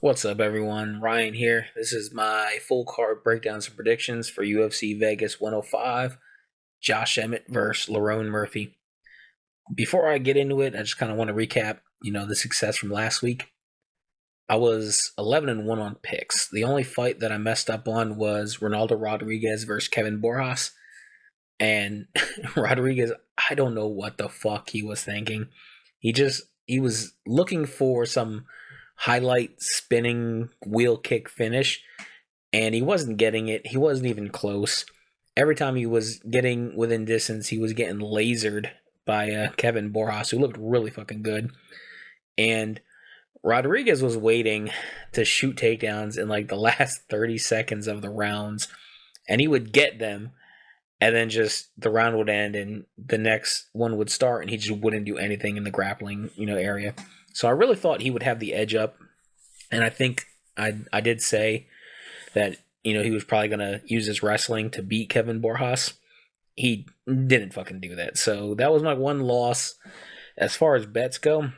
What's up, everyone? Ryan here. This is my full card breakdowns and predictions for UFC Vegas 105, Josh Emmett versus Lerone Murphy. Before I get into it, I just kind of want to recap, the success from last week. I was 11-1 on picks. The only fight that I messed up on was Ronaldo Rodriguez versus Kevin Borjas. And Rodriguez, I don't know what the fuck he was thinking. He was looking for some highlight spinning wheel kick finish, and he wasn't getting it. He wasn't even close. Every time he was getting within distance, he was getting lasered by Kevin Borjas, who looked really fucking good. And Rodriguez was waiting to shoot takedowns in like the last 30 seconds of the rounds, and he would get them, and then just the round would end and the next one would start, and he just wouldn't do anything in the grappling, area. So I really thought he would have the edge up, and I think I did say that, he was probably going to use his wrestling to beat Kevin Borjas. He didn't fucking do that. So that was my one loss. As far as bets go,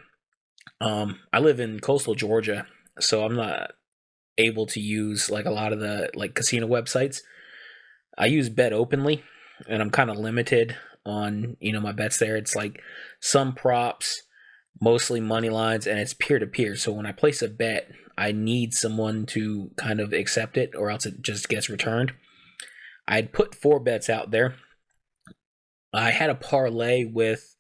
I live in coastal Georgia, so I'm not able to use like a lot of the like casino websites. I use Bet Openly, and I'm kind of limited on, my bets there. It's like some props, mostly money lines, and it's peer-to-peer. So when I place a bet, I need someone to kind of accept it, or else it just gets returned. I'd put 4 bets out there. I had a parlay with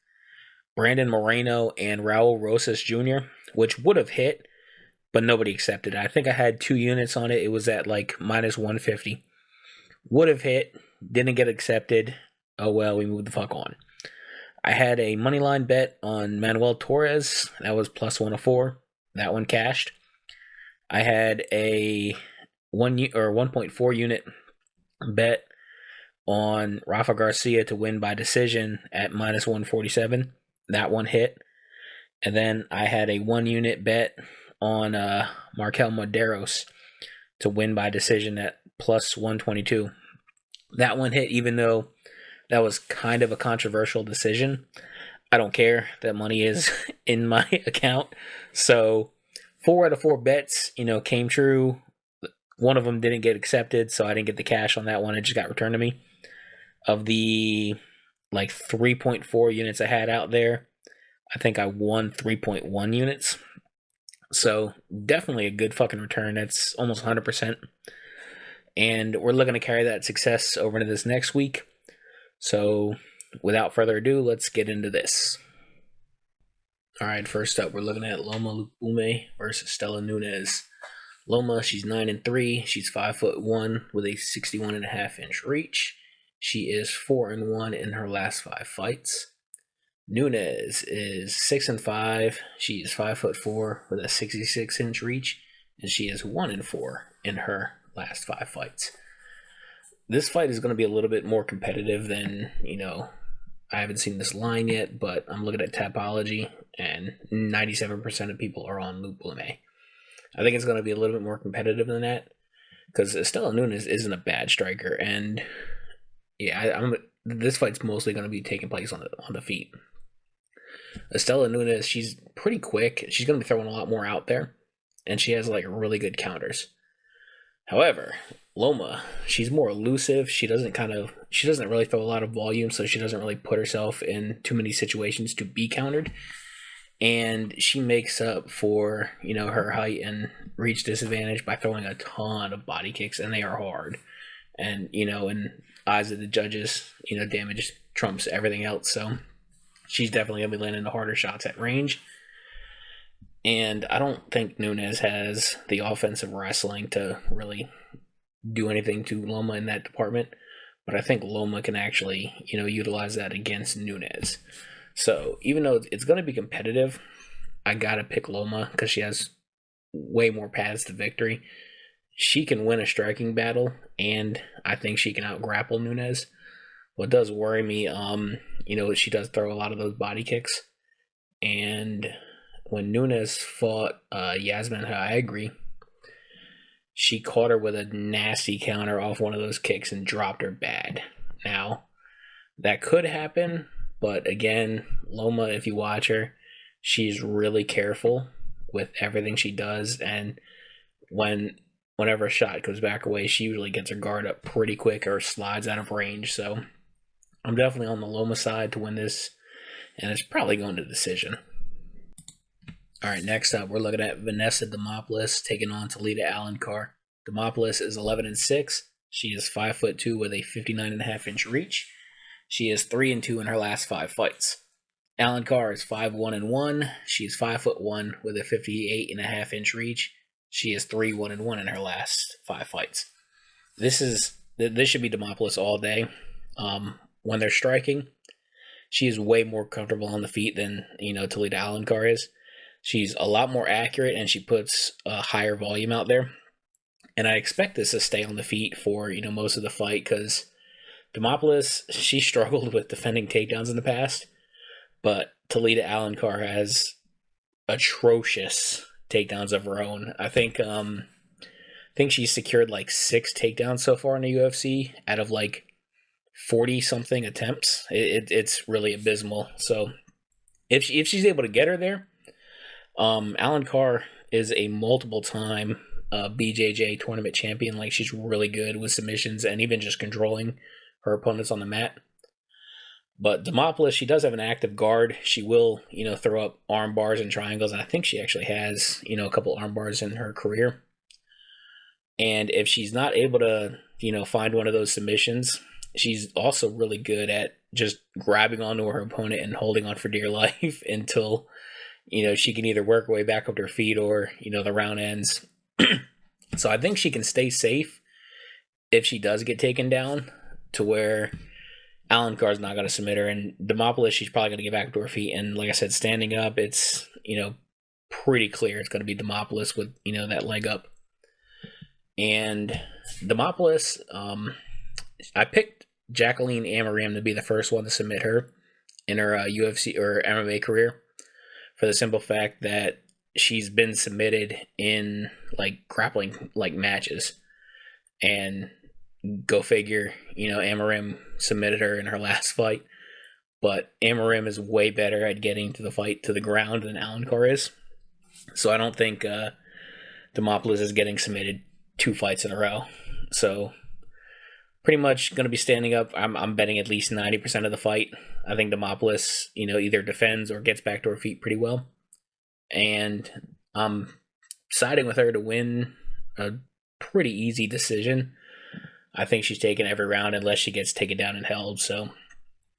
Brandon Moreno and Raul Rosas Jr., which would have hit, but nobody accepted it. I think I had 2 units on it. It was at like minus 150. Would have hit, didn't get accepted. Oh well, we moved the fuck on. I had a moneyline bet on Manuel Torres. That was plus 104. That one cashed. I had a 1.4 unit bet on Rafa Garcia to win by decision at minus 147. That one hit. And then I had a 1 unit bet on Markel Maderos to win by decision at plus 122. That one hit, even though that was kind of a controversial decision. I don't care. That money is in my account. So 4 out of 4 bets, came true. One of them didn't get accepted, so I didn't get the cash on that one. It just got returned to me. Of the like 3.4 units I had out there, I think I won 3.1 units. So definitely a good fucking return. That's almost 100%. And we're looking to carry that success over into this next week. So without further ado, let's get into this. All right, first up, we're looking at Loma Lupume versus Stella Nunes. Loma, she's 9-3. She's 5'1" with a 61.5-inch reach. She is 4-1 in her last 5 fights. Nunes is 6-5. She is 5'4" with a 66-inch reach, and she is 1-4 in her last 5 fights. This fight is going to be a little bit more competitive than, I haven't seen this line yet, but I'm looking at Tapology, and 97% of people are on Luke Blume. I think it's going to be a little bit more competitive than that, because Estela Nunes isn't a bad striker, and yeah, this fight's mostly going to be taking place on the feet. Estela Nunes, she's pretty quick. She's going to be throwing a lot more out there, and she has like really good counters. However, Loma, she's more elusive. She doesn't really throw a lot of volume, so she doesn't really put herself in too many situations to be countered. And she makes up for, her height and reach disadvantage by throwing a ton of body kicks, and they are hard. And, in eyes of the judges, damage trumps everything else. So she's definitely going to be landing the harder shots at range. And I don't think Nunes has the offensive wrestling to really do anything to Loma in that department. But I think Loma can actually, utilize that against Nunes. So even though it's going to be competitive, I got to pick Loma because she has way more paths to victory. She can win a striking battle, and I think she can out-grapple Nunes. What does worry me, she does throw a lot of those body kicks. And when Nunes fought Yasmin Haigri, she caught her with a nasty counter off one of those kicks and dropped her bad. Now, that could happen, but again, Loma, if you watch her, she's really careful with everything she does, and whenever a shot goes back away, she usually gets her guard up pretty quick or slides out of range. So I'm definitely on the Loma side to win this, and it's probably going to decision. All right, next up, we're looking at Vanessa Demopoulos taking on Talita Alencar. Demopoulos is 11-6. She is 5'2" with a 59.5-inch reach. She is 3-2 in her last 5 fights. Alencar is 5-1-1. She is 5'1" with a 58.5-inch reach. She is 3-1-1 in her last 5 fights. This should be Demopoulos all day. When they're striking, she is way more comfortable on the feet than Talita Alencar is. She's a lot more accurate, and she puts a higher volume out there. And I expect this to stay on the feet for most of the fight, because Demopoulos, she struggled with defending takedowns in the past, but Talita Alencar has atrocious takedowns of her own. I think she's secured like 6 takedowns so far in the UFC out of like 40 something attempts. It's really abysmal. So if she's able to get her there, Alencar is a multiple time BJJ tournament champion. Like, she's really good with submissions and even just controlling her opponents on the mat. But Demopoulos, she does have an active guard. She will, throw up arm bars and triangles, and I think she actually has, a couple arm bars in her career. And if she's not able to, find one of those submissions, she's also really good at just grabbing onto her opponent and holding on for dear life until she can either work her way back up to her feet or, the round ends. So I think she can stay safe if she does get taken down, to where Alencar's not going to submit her. And Demopoulos, she's probably going to get back to her feet. And like I said, standing up, it's, pretty clear it's going to be Demopoulos with, that leg up. And Demopoulos, I picked Jacqueline Amarim to be the first one to submit her in her UFC or MMA career, for the simple fact that she's been submitted in like grappling like matches. And go figure, Amarim submitted her in her last fight. But Amarim is way better at getting to the fight to the ground than Alencar is. So I don't think Demopoulos is getting submitted 2 fights in a row. So pretty much going to be standing up. I'm betting at least 90% of the fight. I think Demopoulos, either defends or gets back to her feet pretty well. And I'm siding with her to win a pretty easy decision. I think she's taking every round unless she gets taken down and held. So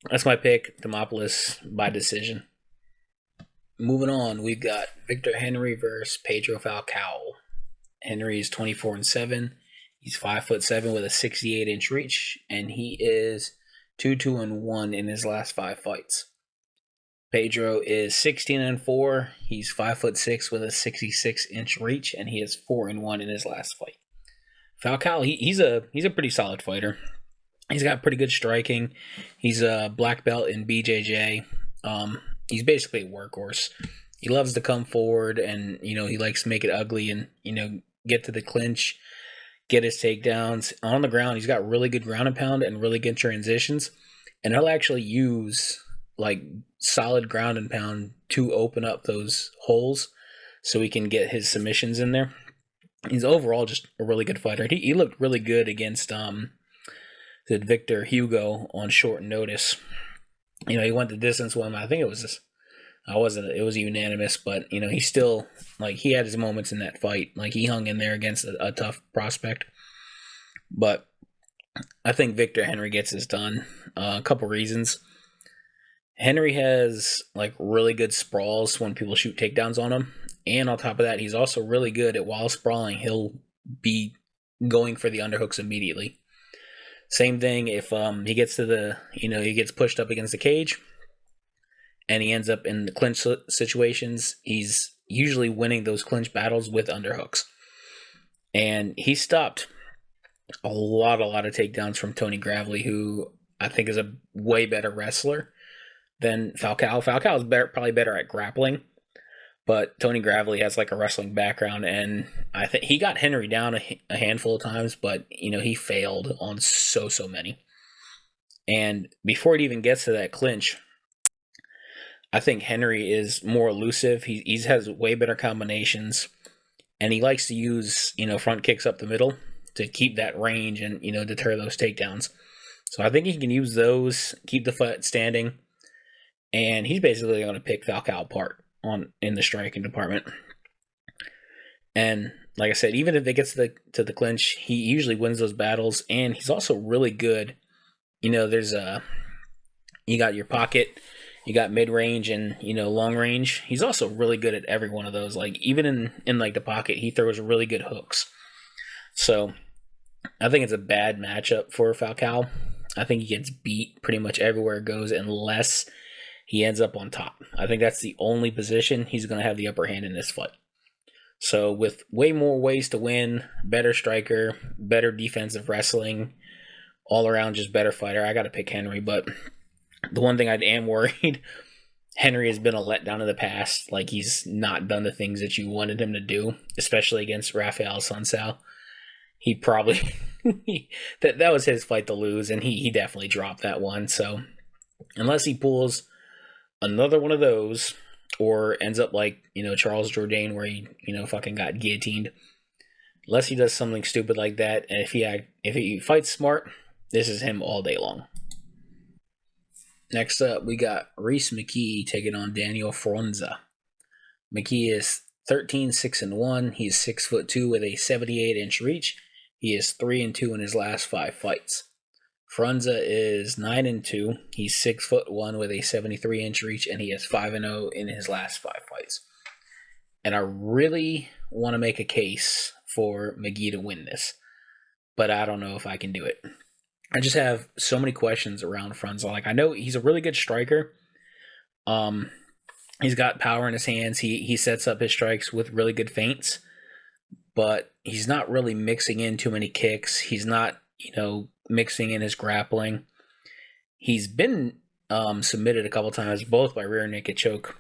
that's my pick, Demopoulos by decision. Moving on, we've got Victor Henry versus Pedro Falcao. Henry is 24-7. He's 5'7" with a 68-inch reach, and he is 2-2-1 in his last 5 fights. Pedro is 16-4. He's 5'6" with a 66-inch reach, and he is 4-1 in his last fight. Falcao, he's a pretty solid fighter. He's got pretty good striking. He's a black belt in BJJ. He's basically a workhorse. He loves to come forward, and he likes to make it ugly and get to the clinch, get his takedowns on the ground. He's got really good ground and pound and really good transitions, and he'll actually use like solid ground and pound to open up those holes so he can get his submissions in there. He's overall just a really good fighter. He looked really good against Victor Hugo on short notice. He went the distance with him. I think it was it was unanimous, but he still, like, he had his moments in that fight. Like, he hung in there against a tough prospect. But I think Victor Henry gets this done. A couple reasons. Henry has like really good sprawls when people shoot takedowns on him. And on top of that, he's also really good at, while sprawling, he'll be going for the underhooks immediately. Same thing if he gets to the, he gets pushed up against the cage and he ends up in the clinch situations, he's usually winning those clinch battles with underhooks. And he stopped a lot of takedowns from Tony Gravely, who I think is a way better wrestler than Falcao. Falcao is probably better at grappling, but Tony Gravely has like a wrestling background, and I think he got Henry down a handful of times, but he failed on so many. And before it even gets to that clinch, I think Henry is more elusive. He has way better combinations. and he likes to use, front kicks up the middle to keep that range and, deter those takedowns. So I think he can use those, keep the fight standing, and he's basically going to pick Falcao apart in the striking department. And like I said, even if they get to the clinch, he usually wins those battles, and he's also really good. There's you got your pocket, you got mid range, and long range. He's also really good at every one of those. Like even in like the pocket, he throws really good hooks. So I think it's a bad matchup for Falcao. I think he gets beat pretty much everywhere it goes unless he ends up on top. I think that's the only position he's going to have the upper hand in this fight. So with way more ways to win, better striker, better defensive wrestling, all around just better fighter, I got to pick Henry. But the one thing I am worried, Henry has been a letdown in the past. Like he's not done the things that you wanted him to do, especially against Rafael Sunsao. He probably that was his fight to lose, and he definitely dropped that one. So unless he pulls another one of those, or ends up like Charles Jourdain, where he fucking got guillotined, unless he does something stupid like that, and if he fights smart, this is him all day long. Next up, we got Rhys McKee taking on Daniel Fronza. McKee is 13-6-1. He's 6'2" with a 78-inch reach. He is 3-2 in his last 5 fights. Fronza is 9-2. He's 6'1" with a 73-inch reach, and he is 5-0 in his last 5 fights. And I really want to make a case for McGee to win this, but I don't know if I can do it. I just have so many questions around Fronza. Like I know he's a really good striker. He's got power in his hands. He sets up his strikes with really good feints, but he's not really mixing in too many kicks. He's not, mixing in his grappling. He's been submitted a couple times, both by rear naked choke.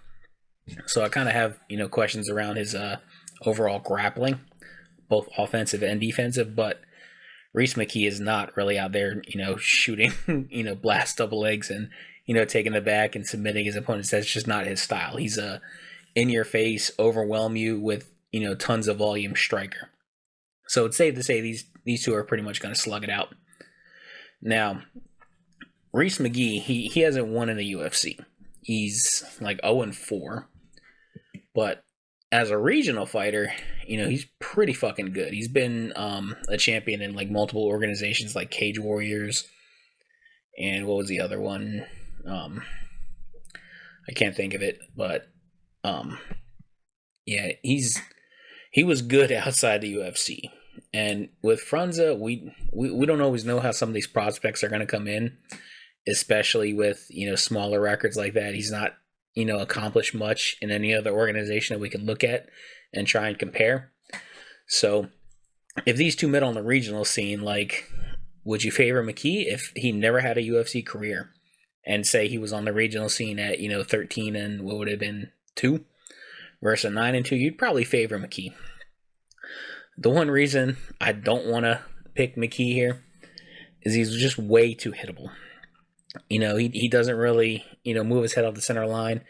So I kind of have, questions around his overall grappling, both offensive and defensive. But Rhys McKee is not really out there, shooting, blast double legs and, taking the back and submitting his opponents. That's just not his style. He's a in-your-face, overwhelm you with, tons of volume striker. So it's safe to say these two are pretty much going to slug it out. Now, Rhys McGee, he hasn't won in the UFC. He's like 0-4. But as a regional fighter, he's pretty fucking good. He's been a champion in like multiple organizations like Cage Warriors. And what was the other one? I can't think of it, but yeah, he was good outside the UFC. And with Fronza, we don't always know how some of these prospects are going to come in, especially with, smaller records like that. He's not, accomplished much in any other organization that we can look at and try and compare. So if these two met on the regional scene, like, would you favor McKee if he never had a UFC career and say he was on the regional scene at, 13 and what would it have been 2 versus 9-2? You'd probably favor McKee. The one reason I don't want to pick McKee here is he's just way too hittable. He doesn't really, move his head off the center line.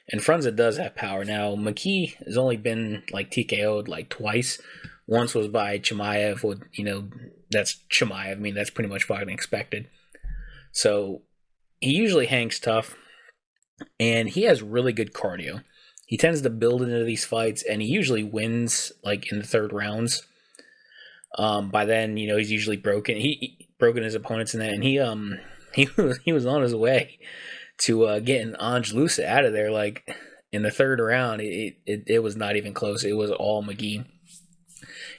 And Fronza does have power. Now, McKee has only been, like, TKO'd, like, twice. Once was by Chimaev with, that's Chimaev. I mean, that's pretty much fucking expected. So, he usually hangs tough. And he has really good cardio. He tends to build into these fights, and he usually wins, like, in the third rounds. By then, he's usually broken. He broken his opponents in that, and he was on his way to getting Ange Loosa out of there, like, in the third round. It was not even close. It was all McGee.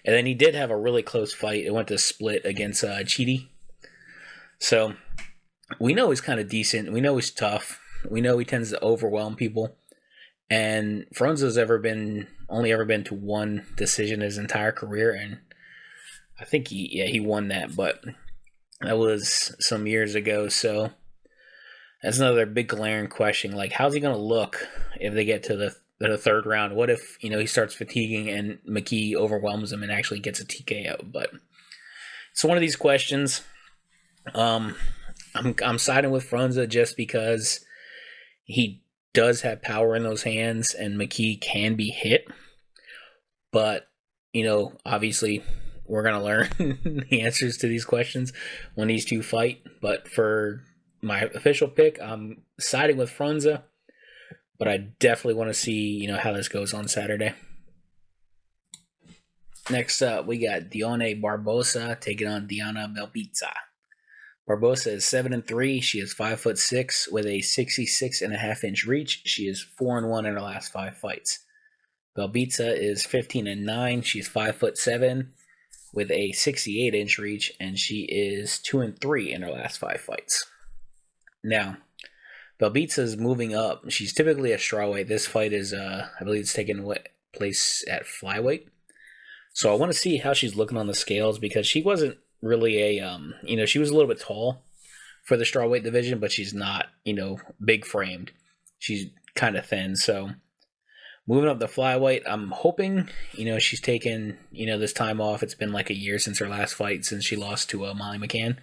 And then he did have a really close fight. It went to split against Chidi. So, we know he's kind of decent. We know he's tough. We know he tends to overwhelm people. And Fronza's only ever been to one decision his entire career, and I think he won that, but that was some years ago. So that's another big glaring question. Like, how's he going to look if they get to the third round? What if he starts fatiguing and McKee overwhelms him and actually gets a TKO? But it's one of these questions. I'm siding with Fronza just because he does have power in those hands, and McKee can be hit. But, obviously we're going to learn the answers to these questions when these two fight. But for my official pick, I'm siding with Frunza, but I definitely want to see, how this goes on Saturday. Next up, we got Dione Barbosa taking on Diana Belbitsa. Barbosa is 7-3. She is 5'6" with a 66.5-inch reach. She is 4-1 in her last 5 fights. Belbitsa is 15-9. She's 5'7" with a 68-inch reach, and she is 2-3 in her last 5 fights. Now, Belbitsa is moving up. She's typically a strawweight. This fight is, I believe, it's taking place at flyweight. So I want to see how she's looking on the scales because she wasn't really she was a little bit tall for the strawweight division, but she's not, big framed. She's kind of thin. So moving up the flyweight, I'm hoping, she's taken, this time off. It's been like a year since her last fight, since she lost to Molly McCann.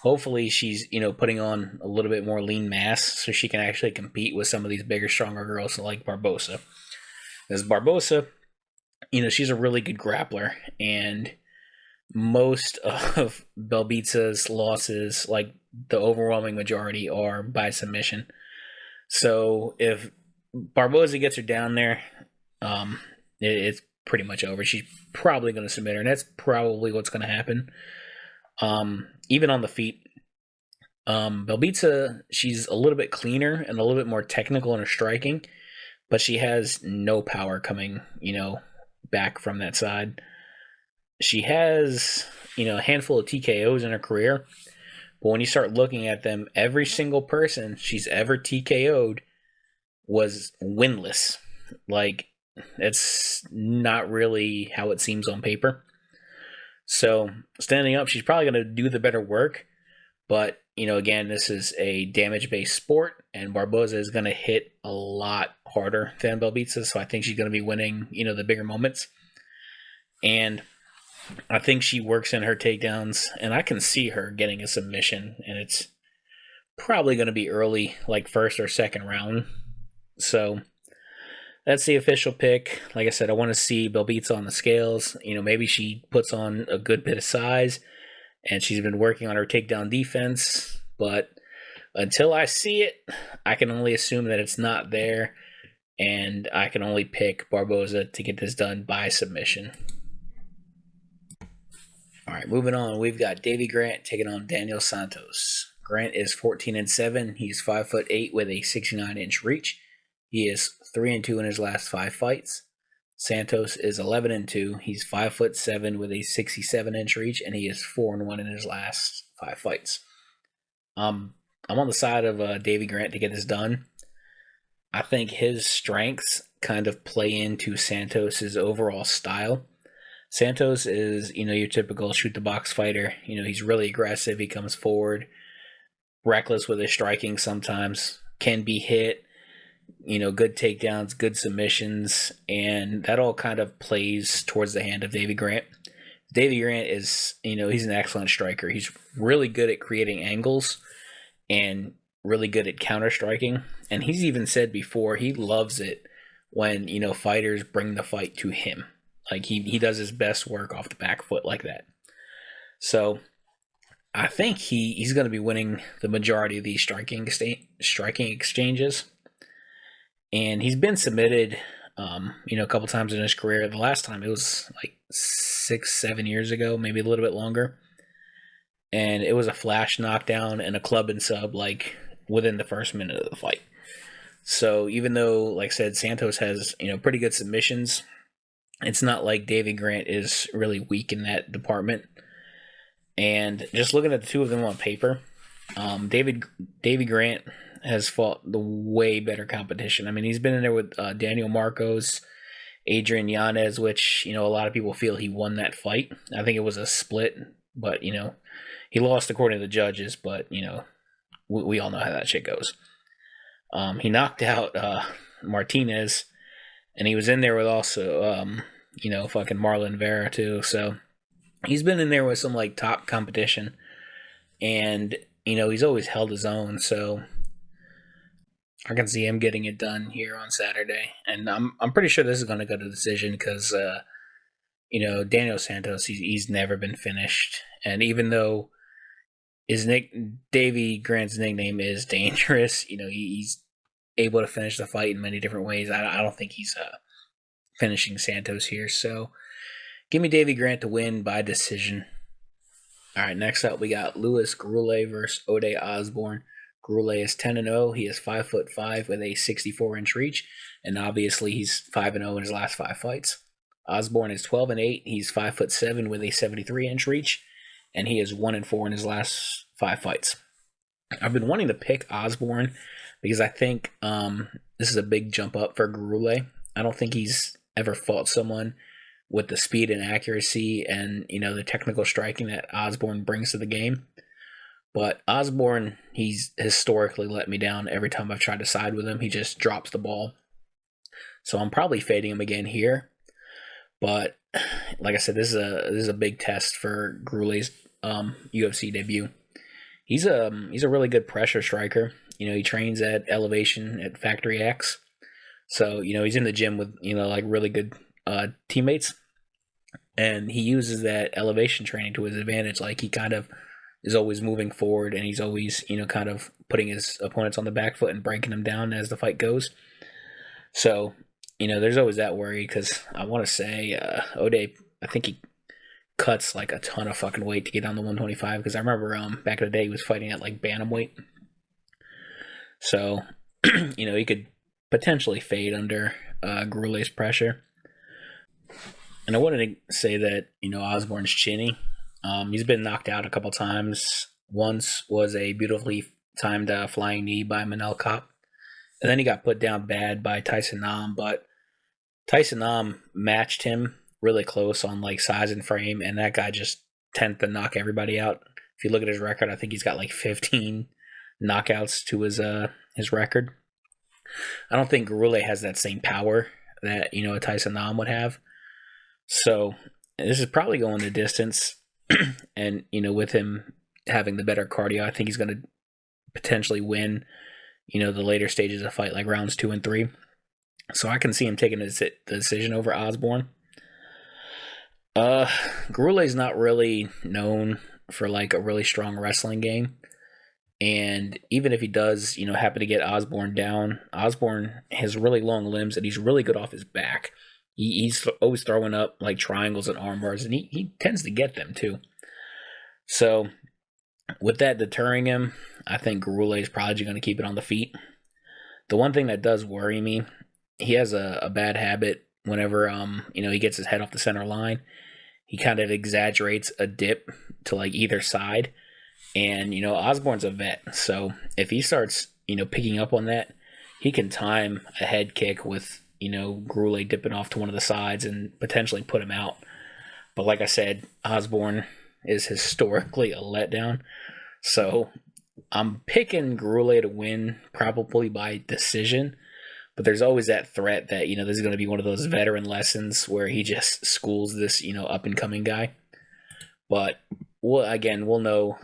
Hopefully she's, putting on a little bit more lean mass so she can actually compete with some of these bigger, stronger girls like Barbosa. As Barbosa, she's a really good grappler, and most of Belbitsa's losses, like the overwhelming majority, are by submission. So if Barbosa gets her down there, it's pretty much over. She's probably going to submit her, and that's probably what's going to happen. Even on the feet, Belbitsa, she's a little bit cleaner and a little bit more technical in her striking, but she has no power coming, back from that side. She has, a handful of TKOs in her career, but when you start looking at them, every single person she's ever TKO'd was winless. Like, it's not really how it seems on paper. So, standing up, she's probably going to do the better work, but, again, this is a damage-based sport, and Barbosa is going to hit a lot harder than Belbitsa, so I think she's going to be winning, the bigger moments. And I think she works in her takedowns, and I can see her getting a submission, and it's probably going to be early, like first or second round. So that's the official pick. Like I said, I want to see Belbitsa on the scales. Maybe she puts on a good bit of size, and she's been working on her takedown defense, but until I see it, I can only assume that it's not there, and I can only pick Barbosa to get this done by submission. All right, moving on, we've got Davy Grant taking on Daniel Santos. Grant is 14-7. He's 5'8" with a 69-inch reach. He is 3-2 in his last 5 fights. Santos is 11-2. He's 5'7" with a 67-inch reach, and he is 4-1 in his last 5 fights. I'm on the side of Davy Grant to get this done. I think his strengths kind of play into Santos's overall style. Santos is, your typical shoot the box fighter. He's really aggressive. He comes forward, reckless with his striking sometimes, can be hit. Good takedowns, good submissions, and that all kind of plays towards the hand of Davy Grant. Davy Grant is, he's an excellent striker. He's really good at creating angles and really good at counter striking. And he's even said before he loves it when, fighters bring the fight to him. Like he does his best work off the back foot like that. So I think he's going to be winning the majority of these striking exchanges. And he's been submitted, a couple times in his career. The last time it was like 6-7 years ago, maybe a little bit longer. And it was a flash knockdown and a club and sub like within the first minute of the fight. So even though, like I said, Santos has, pretty good submissions, it's not like Davy Grant is really weak in that department. And just looking at the two of them on paper, Davy Grant has fought the way better competition. I mean, he's been in there with Daniel Marcos, Adrian Yanez, which, a lot of people feel he won that fight. I think it was a split, but, he lost according to the judges, but, we all know how that shit goes. He knocked out Martinez, and he was in there with also, fucking Marlon Vera, too. So he's been in there with some, like, top competition, and, he's always held his own, so I can see him getting it done here on Saturday. And I'm pretty sure this is going to go to decision because Daniel Santos, he's never been finished, and even though his Davy Grant's nickname is Dangerous, he's able to finish the fight in many different ways. I don't think he's finishing Santos here. So give me Davy Grant to win by decision. All right, next up we got Louis Goulet versus Ode Osborne. Goulet is 10-0. He is 5'5" with a 64-inch reach, and obviously he's 5-0 in his last 5 fights. Osborne is 12-8. He's 5'7" with a 73-inch reach, and he is 1-4 in his last 5 fights. I've been wanting to pick Osborne because I think this is a big jump up for Goulet. I don't think he's ever fought someone with the speed and accuracy and the technical striking that Osborne brings to the game. But Osborne, he's historically let me down every time I've tried to side with him. He just drops the ball. So I'm probably fading him again here. But like I said, this is a big test for Goulet's UFC debut. He's a really good pressure striker. He trains at Elevation at Factory X. So, he's in the gym with, like really good teammates. And he uses that elevation training to his advantage. Like he kind of is always moving forward, and he's always, kind of putting his opponents on the back foot and breaking them down as the fight goes. So, there's always that worry because I want to say Ode, I think he cuts like a ton of fucking weight to get down to 125 because I remember back in the day he was fighting at like bantamweight. So, he could potentially fade under Goulet's pressure. And I wanted to say that, Osborne's chinny. He's been knocked out a couple times. Once was a beautifully timed flying knee by Manel Kape. And then he got put down bad by Tyson Nam. But Tyson Nam matched him really close on like size and frame. And that guy just tended to knock everybody out. If you look at his record, I think he's got like 15 knockouts to his record. I don't think Goulet has that same power that, a Tyson Nam would have. So this is probably going the distance. And, with him having the better cardio, I think he's going to potentially win, the later stages of the fight, like rounds 2 and 3. So I can see him taking the decision over Osborne. Goulet's not really known for like a really strong wrestling game. And even if he does, happen to get Osborne down, Osborne has really long limbs and he's really good off his back. He's always throwing up like triangles and arm bars, and he tends to get them too. So with that deterring him, I think Goulet is probably going to keep it on the feet. The one thing that does worry me, he has a bad habit whenever he gets his head off the center line. He kind of exaggerates a dip to like either side. And, Osborne's a vet. So if he starts, picking up on that, he can time a head kick with, Goulet dipping off to one of the sides and potentially put him out. But like I said, Osborne is historically a letdown. So I'm picking Goulet to win probably by decision. But there's always that threat that, this is going to be one of those veteran lessons where he just schools this, up-and-coming guy. But we'll know,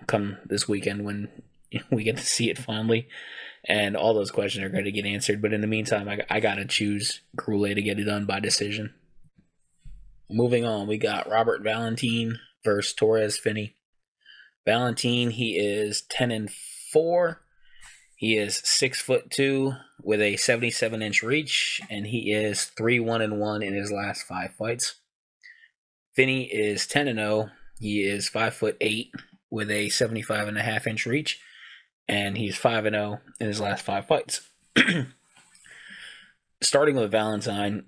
come this weekend when we get to see it finally. And all those questions are going to get answered. But in the meantime, I got to choose Goulet to get it done by decision. Moving on, we got Robert Valentin versus Torres Finney. Valentin, he is 10-4. He is 6'2" with a 77-inch reach, and he is 3-1-1 in his last 5 fights. Finney is 10-0. He is 5'8" with a 75.5-inch reach, and he's 5-0 in his last 5 fights. Starting with Valentine,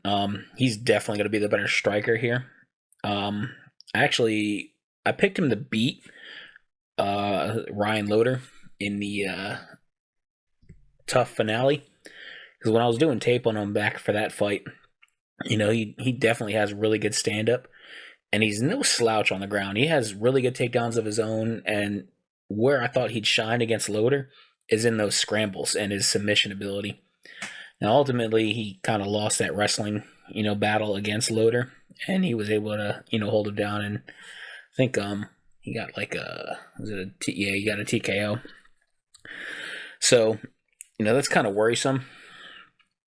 he's definitely going to be the better striker here. Actually, I picked him to beat Ryan Loder in the tough finale, because when I was doing tape on him back for that fight, he definitely has really good stand-up, and he's no slouch on the ground. He has really good takedowns of his own, and where I thought he'd shine against Loder is in those scrambles and his submission ability. Now, ultimately, he kind of lost that wrestling, battle against Loder, and he was able to, hold him down, and I think he got like he got a TKO. So, that's kind of worrisome,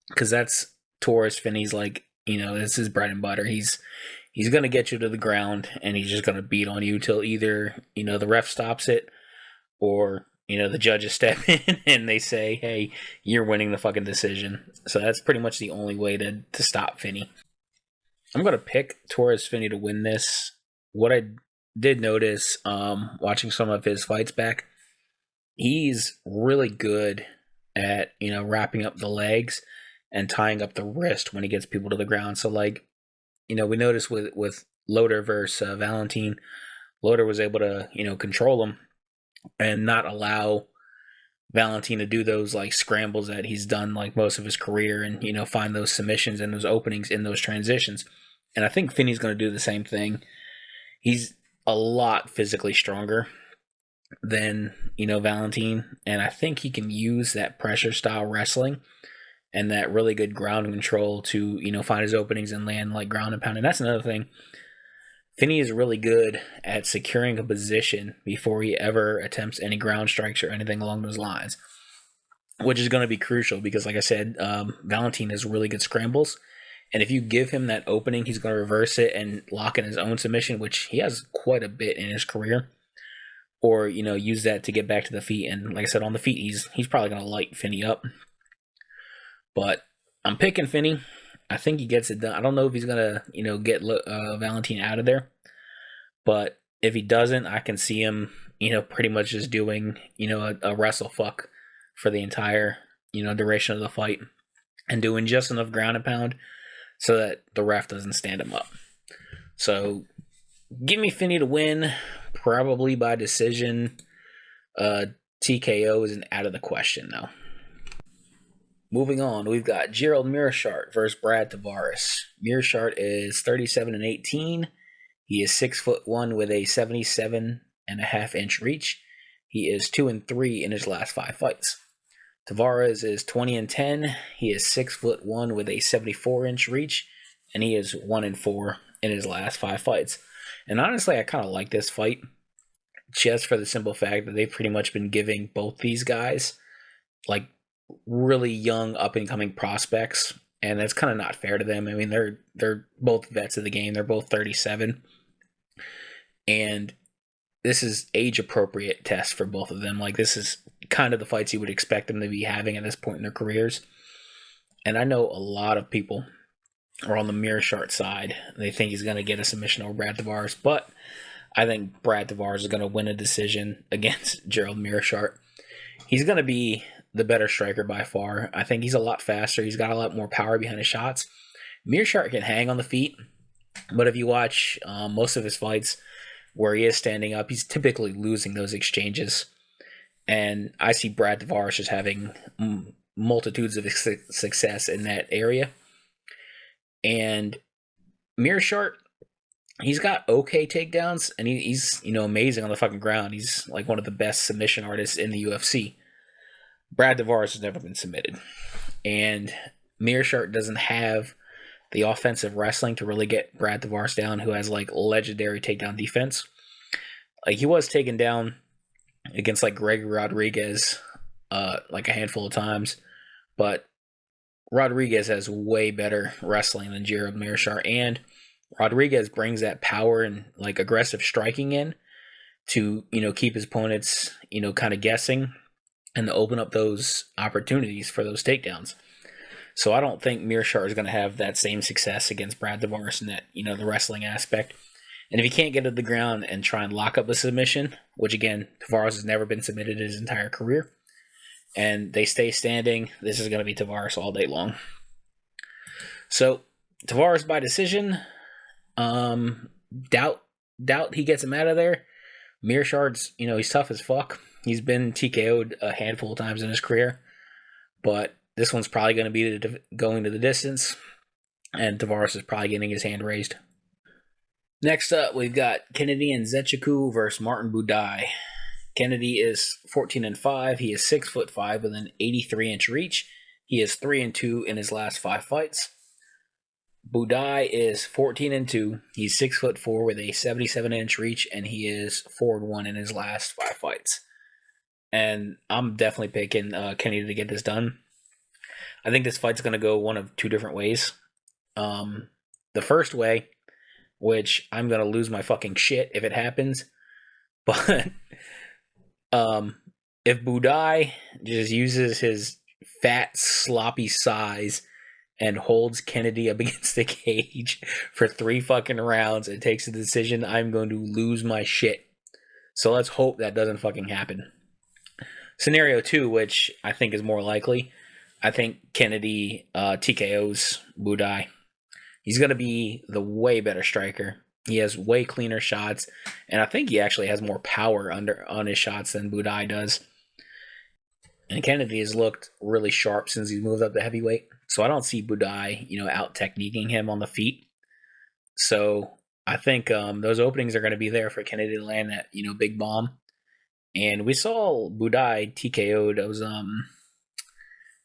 because that's Torres Finney's like, it's his bread and butter. He's He's going to get you to the ground, and he's just going to beat on you till either, the ref stops it, or, the judges step in and they say, hey, you're winning the fucking decision. So that's pretty much the only way to stop Finney. I'm going to pick Torres Finney to win this. What I did notice, watching some of his fights back, he's really good at, wrapping up the legs and tying up the wrist when he gets people to the ground. So, like, we noticed with Loder versus Valentin, Loder was able to, control him and not allow Valentin to do those like scrambles that he's done like most of his career, and find those submissions and those openings in those transitions. And I think Finney's going to do the same thing. He's a lot physically stronger than Valentin, and I think he can use that pressure style wrestling and that really good ground control to find his openings and land like ground and pound. And that's another thing. Finney is really good at securing a position before he ever attempts any ground strikes or anything along those lines, which is going to be crucial because, like I said, Valentin has really good scrambles. And if you give him that opening, he's going to reverse it and lock in his own submission, which he has quite a bit in his career. Or, use that to get back to the feet. And like I said, on the feet, he's probably going to light Finney up. But I'm picking Finney. I think he gets it done. I don't know if he's going to, get Valentin out of there. But if he doesn't, I can see him, pretty much just doing, a wrestle fuck for the entire, duration of the fight. And doing just enough ground and pound so that the ref doesn't stand him up. So, give me Finney to win, probably by decision. TKO isn't out of the question, though. Moving on, we've got Gerald Meerschaert versus Brad Tavares. Meerschaert is 37-18. He is 6'1" with a 77.5-inch reach. He is 2-3 in his last 5 fights. Tavares is 20-10. He is 6'1" with a 74-inch reach, and he is 1-4 in his last 5 fights. And honestly, I kind of like this fight, just for the simple fact that they've pretty much been giving both these guys like really young up and coming prospects, and that's kind of not fair to them. I mean, they're both vets of the game. They're both 37, and this is age appropriate test for both of them. Like, this is kind of the fights you would expect them to be having at this point in their careers. And I know a lot of people are on the Meerschaert side. They think he's going to get a submission over Brad Tavares, but I think Brad Tavares is going to win a decision against Gerald Meerschaert. He's going to be the better striker by far. I think he's a lot faster. He's got a lot more power behind his shots. Meerschaert can hang on the feet, but if you watch most of his fights where he is standing up, he's typically losing those exchanges. And I see Brad Tavares just having multitudes of success in that area. And Meerschaert, he's got okay takedowns, and he's amazing on the fucking ground. He's like one of the best submission artists in the UFC. Brad Tavares has never been submitted, and Meerschaert doesn't have the offensive wrestling to really get Brad Tavares down, who has like legendary takedown defense. Like, he was taken down against like Gregory Rodriguez like a handful of times, but Rodriguez has way better wrestling than Gerald Meerschaert, and Rodriguez brings that power and like aggressive striking in to keep his opponents kind of guessing and to open up those opportunities for those takedowns. So I don't think Meerschaert is going to have that same success against Brad Tavares in that the wrestling aspect. And if he can't get to the ground and try and lock up a submission, which again Tavares has never been submitted in his entire career, and they stay standing, this is going to be Tavares all day long. So Tavares by decision. Doubt he gets him out of there. Meerschaert's, he's tough as fuck. He's been TKO'd a handful of times in his career, but this one's probably going to be going to the distance, and Tavares is probably getting his hand raised. Next up, we've got Kennedy Nzechukwu versus Martin Buday. Kennedy is 14-5. He is 6'5" with an 83-inch reach. He is 3-2 in his last 5 fights. Buday is 14-2. He's 6'4" with a 77-inch reach, and he is 4-1 in his last 5 fights. And I'm definitely picking Kennedy to get this done. I think this fight's going to go one of 2 different ways. The first way which I'm gonna lose my fucking shit if it happens. But um, if Budai just uses his fat, sloppy size and holds Kennedy up against the cage for 3 fucking rounds and takes a decision, I'm going to lose my shit. So let's hope that doesn't fucking happen. Scenario 2, which I think is more likely, I think Kennedy TKOs Budai. He's going to be the way better striker. He has way cleaner shots, and I think he actually has more power on his shots than Budai does. And Kennedy has looked really sharp since he's moved up to heavyweight. So I don't see Budai, out techniquing him on the feet. So I think those openings are going to be there for Kennedy to land that, big bomb. And we saw Budai TKO'd those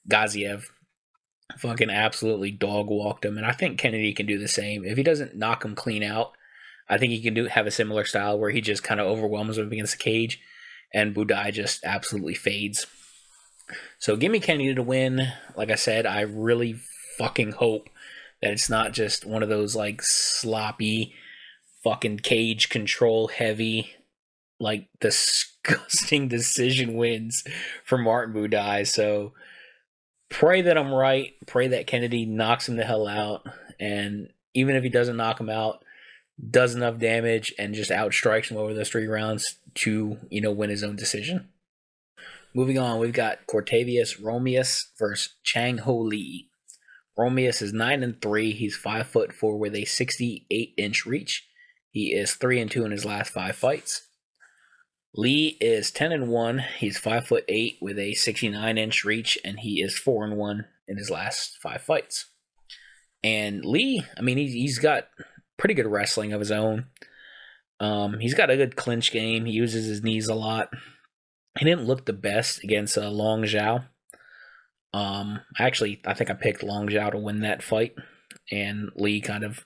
Gaziev. Fucking absolutely dog walked him. And I think Kennedy can do the same. If he doesn't knock him clean out, I think he can have a similar style where he just kind of overwhelms him against the cage and Budai just absolutely fades. So give me Kennedy to win. Like I said, I really fucking hope that it's not just one of those like sloppy fucking cage control heavy like disgusting decision wins for Martin Budai. So pray that I'm right. Pray that Kennedy knocks him the hell out. And even if he doesn't knock him out, does enough damage and just outstrikes him over those 3 rounds to, win his own decision. Moving on, we've got Cortavius Romeus versus Chang Ho Lee. Romeus is 9-3. He's 5'4" with a 68-inch reach. He is 3-2 in his last 5 fights. Lee is 10-1. He's 5'8" with a 69-inch reach, and he is 4-1 in his last 5 fights. And Lee, he's got pretty good wrestling of his own. He's got a good clinch game. He uses his knees a lot. He didn't look the best against Long Zhao. I think I picked Long Zhao to win that fight, and Lee kind of,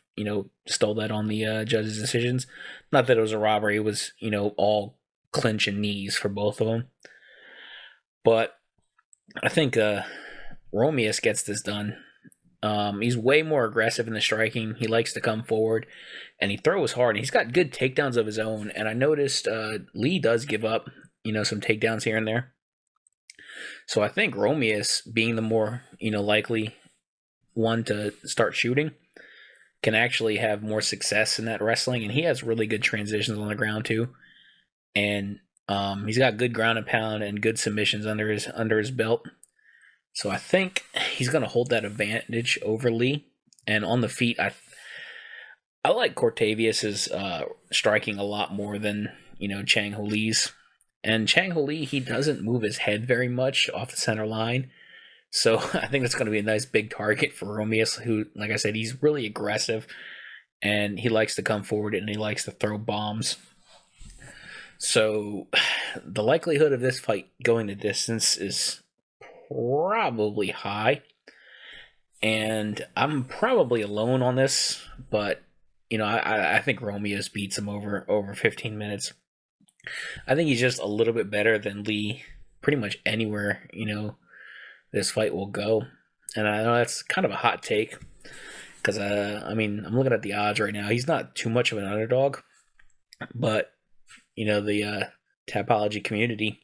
stole that on the judges' decisions. Not that it was a robbery. It was, all clinch and knees for both of them. But I think Romeus gets this done. He's way more aggressive in the striking. He likes to come forward, and he throws hard. He's got good takedowns of his own, and I noticed Lee does give up, some takedowns here and there. So I think Romeus, being the more, likely one to start shooting, can actually have more success in that wrestling, and he has really good transitions on the ground too. And he's got good ground and pound and good submissions under his belt. So I think he's going to hold that advantage over Lee. And on the feet, I like Cortavius's striking a lot more than, Chang Ho Lee's. And Chang Ho Lee, he doesn't move his head very much off the center line. So I think that's going to be a nice big target for Romeus, who, like I said, he's really aggressive. And he likes to come forward and he likes to throw bombs. So the likelihood of this fight going the distance is probably high. And I'm probably alone on this, but I think Romeus beats him over 15 minutes. I think he's just a little bit better than Lee pretty much anywhere, this fight will go. And I know that's kind of a hot take because, I'm looking at the odds right now. He's not too much of an underdog, but, the Tapology community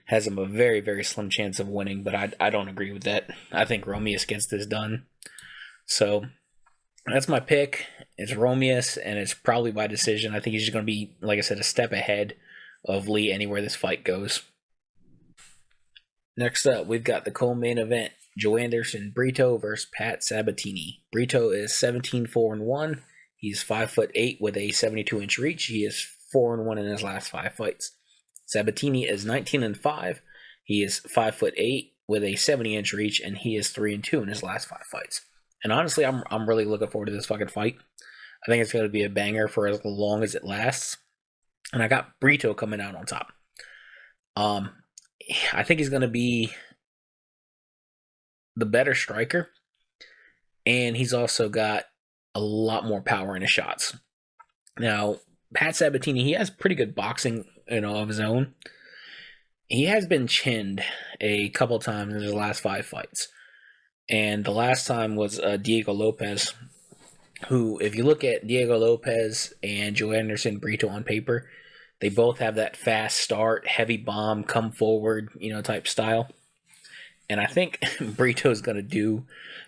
has him a very, very slim chance of winning, but I don't agree with that. I think Romeus gets this done. So that's my pick. It's Romeus, and it's probably by decision. I think he's just going to be, like I said, a step ahead of Lee anywhere this fight goes. Next up, we've got the co-main event. Joanderson Brito versus Pat Sabatini. Brito is 17-4-1. He's 5'8" with a 72-inch reach. He is 4-1 in his last 5 fights. Sabatini is 19-5. He is 5'8" with a 70-inch reach, and he is 3-2 in his last 5 fights. And honestly, I'm really looking forward to this fucking fight. I think it's going to be a banger for as long as it lasts. And I got Brito coming out on top. I think he's going to be the better striker, and he's also got a lot more power in his shots. Now, Pat Sabatini, he has pretty good boxing, of his own. He has been chinned a couple times in his last 5 fights. And the last time was Diego Lopez. who, if you look at Diego Lopez and Joanderson Brito on paper, they both have that fast start, heavy bomb, come forward, type style. And I think Brito is going to do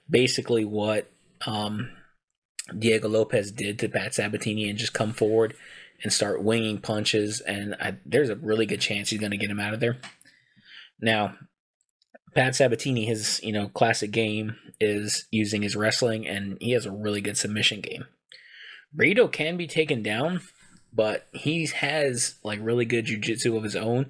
basically what Diego Lopez did to Pat Sabatini and just come forward and start winging punches. And there's a really good chance he's going to get him out of there. Now, Pat Sabatini, his classic game is using his wrestling, and he has a really good submission game. Brito can be taken down, but he has like really good jiu-jitsu of his own,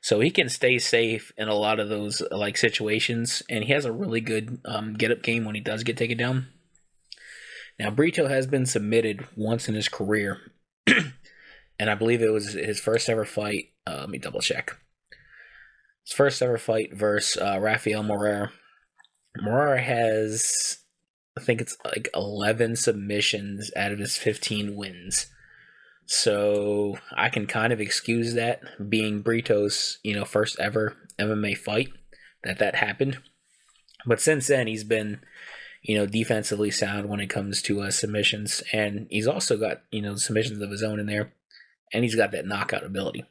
so he can stay safe in a lot of those like situations, and he has a really good get-up game when he does get taken down. Now, Brito has been submitted once in his career, and I believe it was his first ever fight. Let me double check. His first ever fight versus Rafael Moreira. Moreira has, I think it's like 11 submissions out of his 15 wins. So I can kind of excuse that, being Brito's, first ever MMA fight that happened. But since then, he's been, defensively sound when it comes to submissions, and he's also got, submissions of his own in there, and he's got that knockout ability.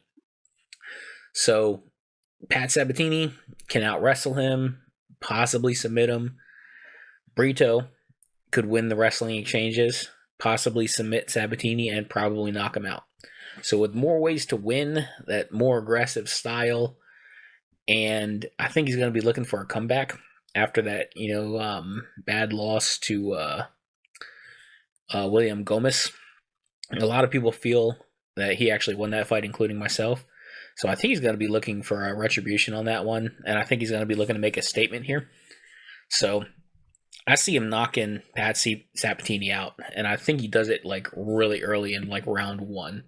So Pat Sabatini can out wrestle him, possibly submit him. Brito could win the wrestling exchanges, possibly submit Sabatini, and probably knock him out. So with more ways to win, that more aggressive style, and I think he's going to be looking for a comeback after that, bad loss to William Gomez. A lot of people feel that he actually won that fight, including myself. So I think he's going to be looking for a retribution on that one, and I think he's going to be looking to make a statement here. So I see him knocking Pat Sabatini out, and I think he does it like really early in like round 1.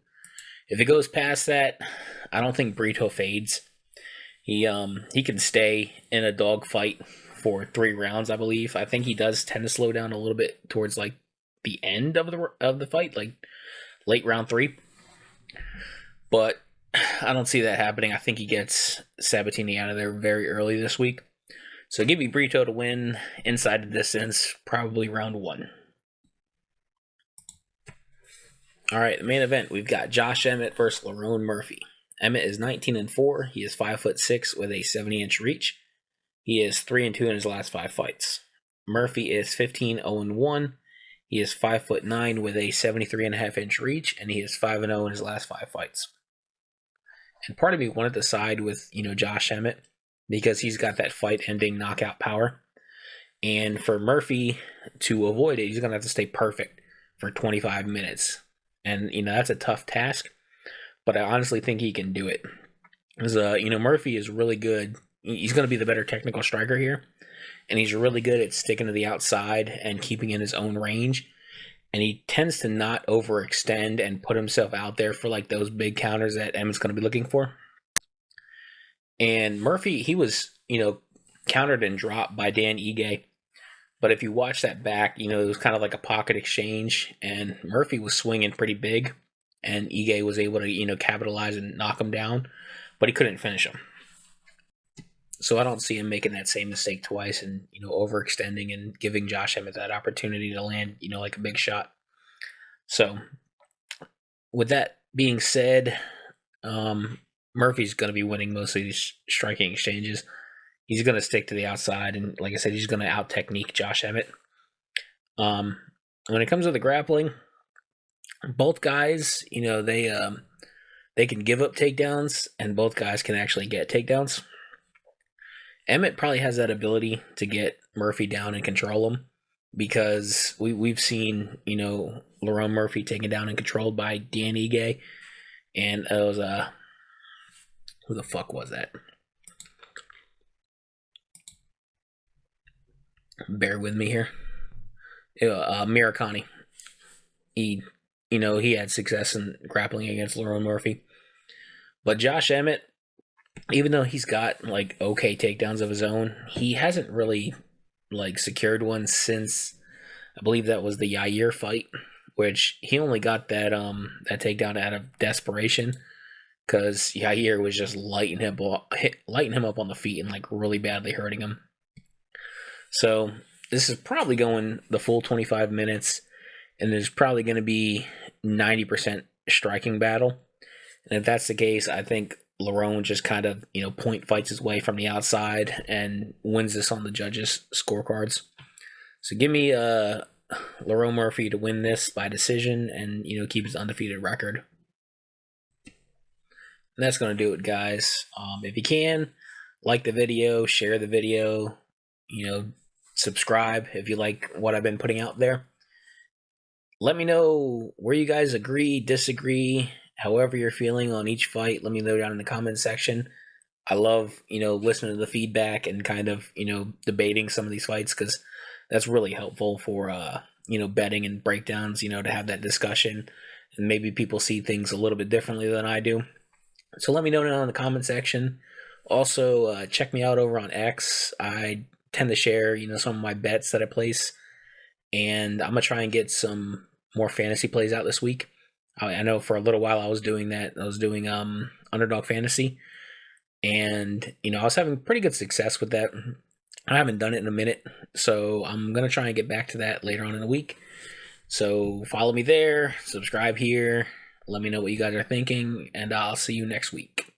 If it goes past that, I don't think Brito fades. He can stay in a dogfight for 3 rounds, I believe. I think he does tend to slow down a little bit towards like the end of the fight, like late round 3. But I don't see that happening. I think he gets Sabatini out of there very early this week. So give me Brito to win inside the distance, probably round 1. All right, the main event, we've got Josh Emmett versus Lerone Murphy. Emmett is 19-4. He is 5'6" with a 70-inch reach. He is 3-2 in his last 5 fights. Murphy is 15-0-1. He is 5'9" with a 73.5-inch reach, and he is 5-0 in his last 5 fights. And part of me wanted to side with, Josh Emmett because he's got that fight-ending knockout power. And for Murphy to avoid it, he's going to have to stay perfect for 25 minutes. And, that's a tough task, but I honestly think he can do it. Because, Murphy is really good. He's going to be the better technical striker here. And he's really good at sticking to the outside and keeping in his own range. And he tends to not overextend and put himself out there for like those big counters that Emmett's going to be looking for. And Murphy, he was, countered and dropped by Dan Ige. But if you watch that back, it was kind of like a pocket exchange. And Murphy was swinging pretty big. And Ige was able to, capitalize and knock him down. But he couldn't finish him. So I don't see him making that same mistake twice and, overextending and giving Josh Emmett that opportunity to land, like a big shot. So with that being said, Murphy's going to be winning most of these striking exchanges. He's going to stick to the outside, and like I said, he's going to out-technique Josh Emmett. When it comes to the grappling, both guys, they can give up takedowns, and both guys can actually get takedowns. Emmett probably has that ability to get Murphy down and control him because we've seen, Lerone Murphy taken down and controlled by Dan Ige, and it was who the fuck was that? Bear with me here. Miracani. He had success in grappling against Lerone Murphy, but Josh Emmett, even though he's got like okay takedowns of his own, he hasn't really like secured one since I believe that was the Yair fight, which he only got that takedown out of desperation because Yair was just lighting him up on the feet and like really badly hurting him. So this is probably going the full 25 minutes, and there's probably going to be 90% striking battle. And if that's the case, I think Lerone just kind of, point fights his way from the outside and wins this on the judges' scorecards. So give me Lerone Murphy to win this by decision and, keep his undefeated record. And that's going to do it, guys. If you can, like the video, share the video, subscribe if you like what I've been putting out there. Let me know where you guys agree, disagree, however you're feeling on each fight. Let me know down in the comment section. I love, listening to the feedback and kind of, debating some of these fights, because that's really helpful for, betting and breakdowns, to have that discussion. And maybe people see things a little bit differently than I do. So let me know down in the comment section. Also, check me out over on X. I tend to share, some of my bets that I place. And I'm going to try and get some more fantasy plays out this week. I know for a little while I was doing that. I was doing Underdog Fantasy. And, I was having pretty good success with that. I haven't done it in a minute. So I'm going to try and get back to that later on in the week. So follow me there. Subscribe here. Let me know what you guys are thinking. And I'll see you next week.